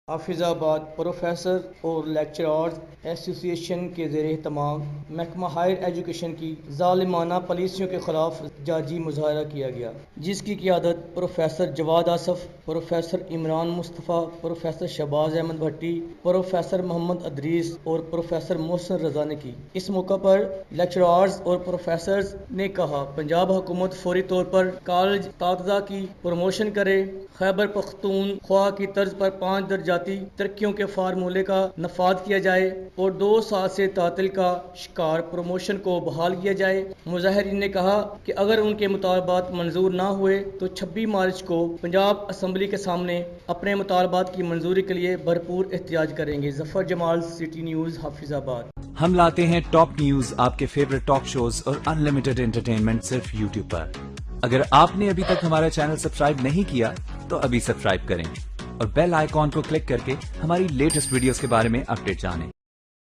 حافظ آباد پروفیسر اور لیکچرارز ایسوسی ایشن کے زیر اہتمام محکمہ ہائر ایجوکیشن کی ظالمانہ پالیسیوں کے خلاف احتجاجی مظاہرہ کیا گیا، جس کی قیادت پروفیسر جواد آصف، پروفیسر عمران مصطفیٰ، پروفیسر شہباز احمد بھٹی، پروفیسر محمد ادریس اور پروفیسر محسن رضا نے کی۔ اس موقع پر لیکچرارز اور پروفیسرز نے کہا، پنجاب حکومت فوری طور پر کالج اساتذہ کی پروموشن کرے، خیبر پختونخوا کی طرز پر 5 درجاتی ترقیوں کے فارمولے کا نفاذ کیا جائے اور 2 سال سے تعطل کا شکار پروموشن کو بحال کیا جائے۔ مظاہرین نے کہا کہ اگر ان کے مطالبات منظور نہ ہوئے تو 26 مارچ کو پنجاب اسمبلی کے سامنے اپنے مطالبات کی منظوری کے لیے بھرپور احتجاج کریں گے۔ ظفر جمال، سٹی نیوز، حافظ آباد۔ ہم لاتے ہیں ٹاپ نیوز، آپ کے فیورٹ ٹاک شوز اور انلمیٹڈ انٹرٹینمنٹ صرف یوٹیوب پر۔ اگر آپ نے ابھی تک ہمارا چینل سبسکرائب نہیں کیا تو ابھی سبسکرائب کریں اور بیل آئیکن کو کلک کر کے ہماری لیٹسٹ ویڈیوز کے بارے میں اپڈیٹ جانیں۔